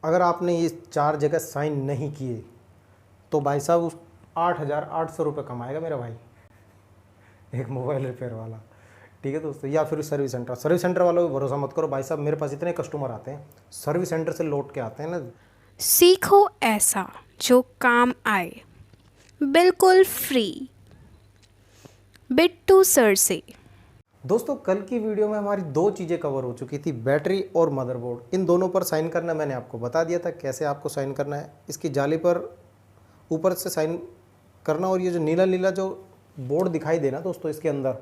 अगर आपने ये 4 जगह साइन नहीं किए तो भाई साहब उस 8,800 रुपये कमाएगा मेरा भाई, एक मोबाइल रिपेयर वाला। ठीक है दोस्तों, या फिर सर्विस सेंटर वालों पर भरोसा मत करो भाई साहब। मेरे पास इतने कस्टमर आते हैं सर्विस सेंटर से लौट के आते हैं ना। सीखो ऐसा जो काम आए, बिल्कुल फ्री, बिट्टू सर से। दोस्तों कल की वीडियो में हमारी 2 चीज़ें कवर हो चुकी थी, बैटरी और मदरबोर्ड। इन दोनों पर साइन करना मैंने आपको बता दिया था कैसे आपको साइन करना है। इसकी जाली पर ऊपर से साइन करना, और ये जो नीला नीला जो बोर्ड दिखाई देना दोस्तों इसके अंदर,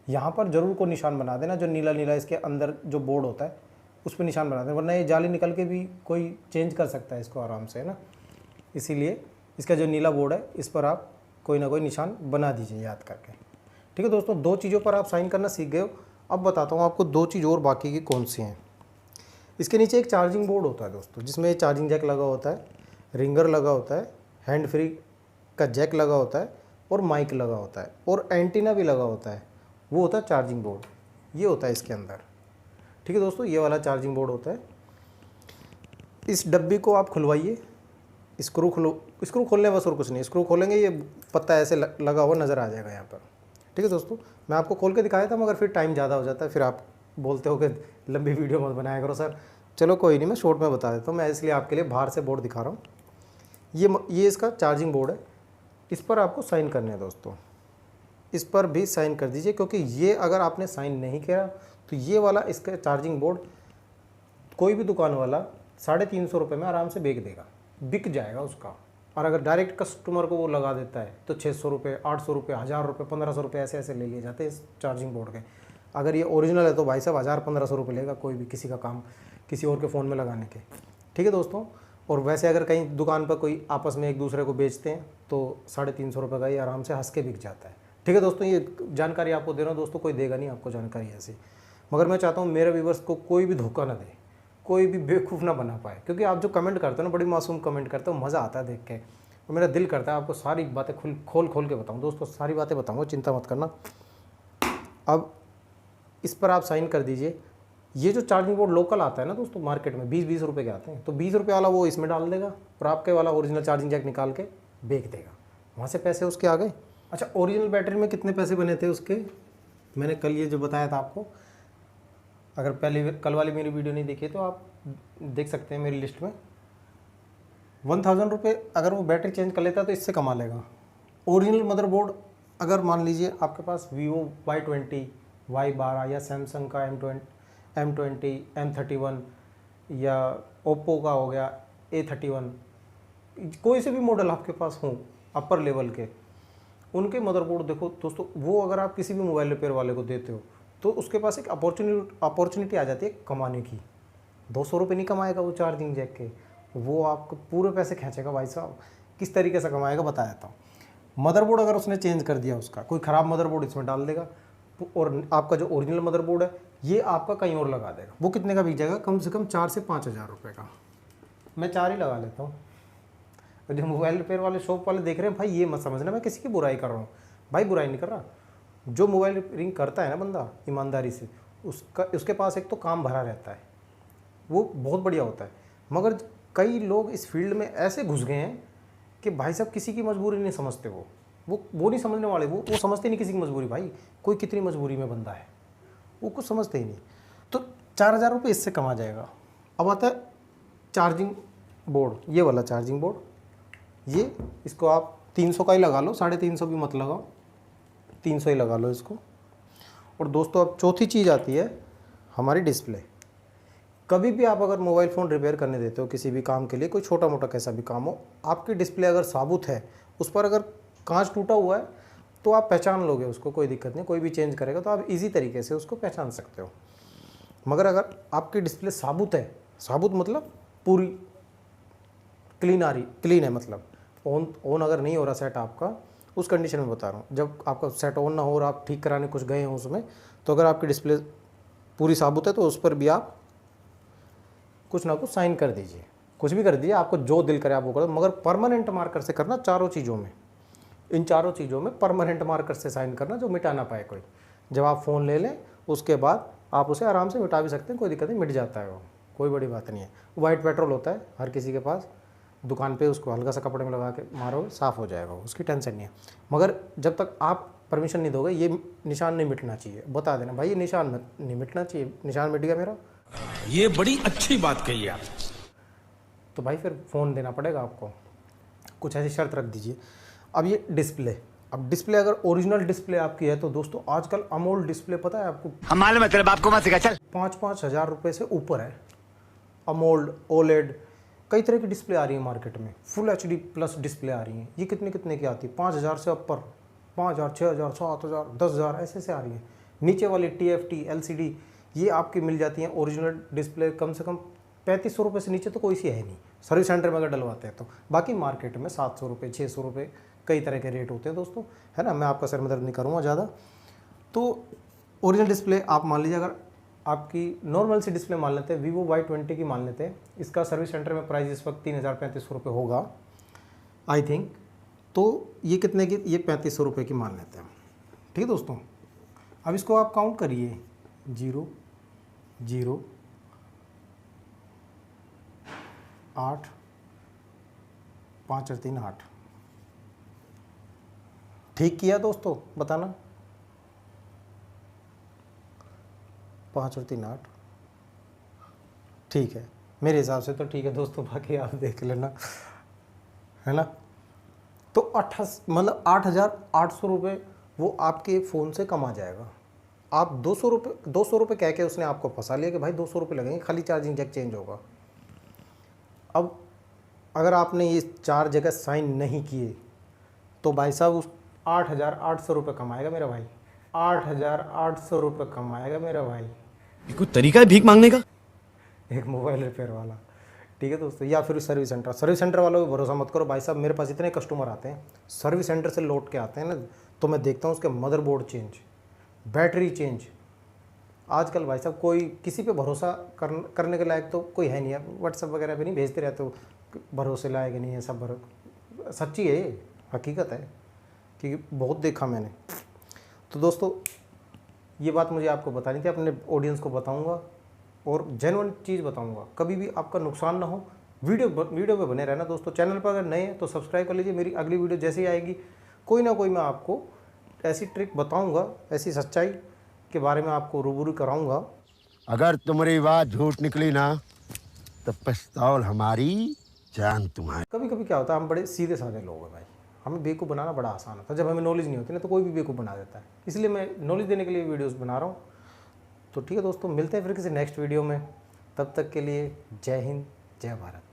यहाँ पर जरूर को निशान बना देना। जो नीला नीला इसके अंदर जो बोर्ड होता है उस पर निशान बना देना, वरना ये जाली निकल के भी कोई चेंज कर सकता है इसको आराम से, है ना। इसीलिए इसका जो नीला बोर्ड है इस पर आप कोई ना कोई निशान बना दीजिए याद करके। ठीक है दोस्तों, 2 चीज़ों पर आप साइन करना सीख गए हो। अब बताता हूँ आपको 2 चीज़ और बाकी की कौन सी हैं। इसके नीचे एक चार्जिंग बोर्ड होता है दोस्तों, जिसमें चार्जिंग जैक लगा होता है, रिंगर लगा होता है, हैंड फ्री का जैक लगा होता है, और माइक लगा होता है, और एंटीना भी लगा होता है। वो होता है चार्जिंग बोर्ड, ये होता है इसके अंदर। ठीक है दोस्तों, ये वाला चार्जिंग बोर्ड होता है। इस डब्बी को आप खुलवाइए, स्क्रू खोलने बस, और कुछ नहीं। स्क्रू खोलेंगे ये पत्ता ऐसे लगा हुआ नज़र आ जाएगा यहाँ पर। ठीक है दोस्तों, मैं आपको खोल के दिखाया था मगर फिर टाइम ज़्यादा हो जाता है, फिर आप बोलते हो कि लंबी वीडियो मत बनाया करो सर। चलो कोई नहीं, मैं शॉर्ट में बता देता हूँ। मैं इसलिए आपके लिए बाहर से बोर्ड दिखा रहा हूँ। ये इसका चार्जिंग बोर्ड है, इस पर आपको साइन करने हैं दोस्तों। इस पर भी साइन कर दीजिए, क्योंकि ये अगर आपने साइन नहीं किया तो ये वाला इसका चार्जिंग बोर्ड कोई भी दुकान वाला 350 रुपये में आराम से बिक जाएगा उसका। और अगर डायरेक्ट कस्टमर को वो लगा देता है तो 600 रुपये, 800 रुपये, 1000 रुपये, 1500 रुपये ऐसे ले लिए जाते हैं इस चार्जिंग बोर्ड के। अगर ये ओरिजिनल है तो भाई साहब 1000-1500 रुपये लेगा कोई भी किसी का काम किसी और के फ़ोन में लगाने के। ठीक है दोस्तों, और वैसे अगर कहीं दुकान पर कोई आपस में एक दूसरे को बेचते हैं तो 350 रुपये का ये आराम से हंस के बिक जाता है। ठीक है दोस्तों, ये जानकारी आपको दे रहा हूँ दोस्तों, कोई देगा नहीं आपको जानकारी ऐसी। मगर मैं चाहता हूँ मेरे व्यूवर्स को कोई भी धोखा ना दे, कोई भी बेवकूफ़ ना बना पाए, क्योंकि आप जो कमेंट करते हो ना, बड़ी मासूम कमेंट करते हो, मज़ा आता है देख के, और मेरा दिल करता है आपको सारी बातें खोल के बताऊँ दोस्तों। सारी बातें बताऊँगा, चिंता मत करना। अब इस पर आप साइन कर दीजिए। ये जो चार्जिंग बोर्ड लोकल आता है ना दोस्तों मार्केट में 20-20 रुपये के आते हैं, तो 20 रुपये वाला वो इसमें डाल देगा और आपके वाला ओरिजिनल चार्जिंग जैक निकाल के बेच देगा। वहाँ से पैसे उसके आ गए। अच्छा, ओरिजिनल बैटरी में कितने पैसे बने थे उसके, मैंने कल ये जो बताया था आपको। अगर कल वाली मेरी वीडियो नहीं देखी तो आप देख सकते हैं मेरी लिस्ट में। 1000 रुपये अगर वो बैटरी चेंज कर लेता है तो इससे कमा लेगा। ओरिजिनल मदरबोर्ड अगर मान लीजिए आपके पास वीवो Y20, Y12 या सैमसंग का M20, M31 या ओप्पो का हो गया A31, कोई से भी मॉडल आपके पास हों अपर लेवल के, उनके मदरबोर्ड देखो दोस्तों, वो अगर आप किसी भी मोबाइल रिपेयर वाले को देते हो तो उसके पास एक अपॉर्चुनिटी आ जाती है कमाने की। 200 रुपये नहीं कमाएगा वो चार्जिंग जैक के, वो आपको पूरे पैसे खींचेगा भाई साहब। किस तरीके से कमाएगा बता देता हूँ। मदरबोर्ड अगर उसने चेंज कर दिया, उसका कोई ख़राब मदरबोर्ड इसमें डाल देगा, और आपका जो ओरिजिनल मदरबोर्ड है ये आपका कहीं और लगा देगा। वो कितने का बिक जाएगा, कम से कम 4 से 5 हज़ार रुपये का। मैं 4 ही लगा लेता हूँ। जो मोबाइल रिपेयर वाले शॉप वाले देख रहे हैं भाई, ये मत समझना मैं किसी की बुराई कर रहा हूँ भाई, बुराई नहीं कर रहा। जो मोबाइल रिपेयरिंग करता है ना बंदा ईमानदारी से, उसके पास एक तो काम भरा रहता है, वो बहुत बढ़िया होता है। मगर कई लोग इस फील्ड में ऐसे घुस गए हैं कि भाई साहब किसी की मजबूरी नहीं समझते। वो नहीं समझने वाले, वो समझते नहीं किसी की मजबूरी। भाई कोई कितनी मजबूरी में बंदा है, वो कुछ समझते ही नहीं। तो 4000 रुपये इससे कमा जाएगा। अब आता है चार्जिंग बोर्ड, ये वाला चार्जिंग बोर्ड, ये इसको आप 300 का ही लगा लो, 350 भी मत लगाओ, 300 ही लगा लो इसको। और दोस्तों अब चौथी चीज़ आती है हमारी डिस्प्ले। कभी भी आप अगर मोबाइल फ़ोन रिपेयर करने देते हो किसी भी काम के लिए, कोई छोटा मोटा कैसा भी काम हो, आपकी डिस्प्ले अगर साबुत है, उस पर अगर कांच टूटा हुआ है तो आप पहचान लोगे उसको, कोई दिक्कत नहीं। कोई भी चेंज करेगा तो आप इजी तरीके से उसको पहचान सकते हो। मगर अगर आपकी डिस्प्ले साबुत है, साबुत मतलब पूरी क्लीन है, मतलब ऑन अगर नहीं हो रहा सेट आपका, उस कंडीशन में बता रहा हूँ। जब आपका सेट ऑन ना हो और आप ठीक कराने कुछ गए हो उसमें, तो अगर आपकी डिस्प्ले पूरी साबुत है तो उस पर भी आप कुछ ना कुछ साइन कर दीजिए, कुछ भी कर दीजिए, आपको जो दिल करे आप वो करो। मगर परमानेंट मार्कर से करना चारों चीज़ों में, इन चारों चीज़ों में परमानेंट मार्कर से साइन करना, जो मिटा ना पाए कोई। जब आप फ़ोन ले लें उसके बाद आप उसे आराम से मिटा भी सकते हैं, कोई दिक्कत नहीं, मिट जाता है वो, कोई बड़ी बात नहीं है। वाइट पेट्रोल होता है हर किसी के पास, दुकान पे उसको हल्का सा कपड़े में लगा के मारो, साफ़ हो जाएगा, उसकी टेंशन नहीं है। मगर जब तक आप परमिशन नहीं दोगे ये निशान नहीं मिटना चाहिए। बता देना भाई ये निशान नहीं मिटना चाहिए, निशान मिट गया मेरा, ये बड़ी अच्छी बात कही आप। तो भाई फिर फ़ोन देना पड़ेगा आपको, कुछ ऐसी शर्त रख दीजिए। अब ये डिस्प्ले, अब डिस्प्ले अगर ओरिजिनल डिस्प्ले आपकी है तो दोस्तों आजकल अमोल्ड डिस्प्ले पता है आपको, हम मालूम है तेरे बाप को मत सिखा, चल। 5-5 हज़ार रुपये से ऊपर है। अमोल्ड, ओलेड, कई तरह की डिस्प्ले आ रही है मार्केट में, फुल HD प्लस डिस्प्ले आ रही हैं। ये कितने की आती है? 5,000 से ऊपर, 5,000, 6,000, 7,000, 10,000 ऐसे आ रही है। नीचे वाली TFT LCD ये आपकी मिल जाती हैं ओरिजिनल डिस्प्ले कम से कम 3,500 रुपये से नीचे तो कोई सी है नहीं, सर्विस सेंटर में अगर डलवाते हैं तो। बाकी मार्केट में 700 रुपये, 600 रुपये कई तरह के रेट होते हैं दोस्तों, है ना। मैं आपका सर में दर्द नहीं करूँगा ज़्यादा। तो ओरिजिनल डिस्प्ले आप मान लीजिए, अगर आपकी नॉर्मल सी डिस्प्ले मान लेते हैं, Vivo Y20 की मान लेते हैं, इसका सर्विस सेंटर में प्राइस इस वक्त 3,000-3,500 रुपये होगा आई थिंक। तो ये कितने की? ये 3,500 रुपये की मान लेते हैं, ठीक है दोस्तों। अब इसको आप काउंट करिए, 0, 0, 8, 5 और 3 8। ठीक किया दोस्तों, बताना। 5 और 3 8, ठीक है मेरे हिसाब से तो ठीक है दोस्तों, बाकी आप देख लेना, है ना। तो 8,800 रुपये वो आपके फ़ोन से कम आ जाएगा। आप 200 रुपये कह के उसने आपको फंसा लिया कि भाई 200 रुपये लगेंगे, खाली चार्जिंग जैक चेंज होगा। अब अगर आपने ये 4 जगह साइन नहीं किए तो भाई साहब उस 8,800 रुपये कमाएगा मेरा भाई, 8,800 रुपये कमाएगा मेरा भाई। ये कोई तरीका है भीख मांगने का? एक मोबाइल रिपेयर वाला, ठीक है दोस्तों। या फिर सर्विस सेंटर वालों पर भरोसा मत करो भाई साहब। मेरे पास इतने कस्टमर आते हैं सर्विस सेंटर से लौट के आते हैं ना, तो मैं देखता हूँ उसके मदरबोर्ड चेंज, बैटरी चेंज। आजकल भाई साहब कोई किसी पे भरोसा करने के लायक तो कोई है नहीं है। व्हाट्सएप वगैरह पे नहीं भेजते रहते हो, भरोसे लायक नहीं है सब। सच्ची है, हकीकत है, क्योंकि बहुत देखा मैंने। तो दोस्तों ये बात मुझे आपको बतानी थी, अपने ऑडियंस को बताऊंगा और जेन्युइन चीज़ बताऊंगा, कभी भी आपका नुकसान ना हो। वीडियो पे बने रहना दोस्तों। चैनल पर अगर नए हैं तो सब्सक्राइब कर लीजिए। मेरी अगली वीडियो जैसे ही आएगी कोई ना कोई मैं आपको ऐसी ट्रिक बताऊंगा, ऐसी सच्चाई के बारे में आपको रूबरू कराऊंगा। अगर तुम्हारी बात झूठ निकली ना तो पछताओ हमारी, जान तुम्हारी। कभी कभी क्या होता है, हम बड़े सीधे साधे लोग हैं भाई, हमें बेवकूफ़ बनाना बड़ा आसान होता है। जब हमें नॉलेज नहीं होती ना तो कोई भी बेवकूफ़ बना देता है, इसलिए मैं नॉलेज देने के लिए वीडियोस बना रहा हूँ। तो ठीक है दोस्तों, मिलते हैं फिर किसी नेक्स्ट वीडियो में। तब तक के लिए जय हिंद, जय भारत।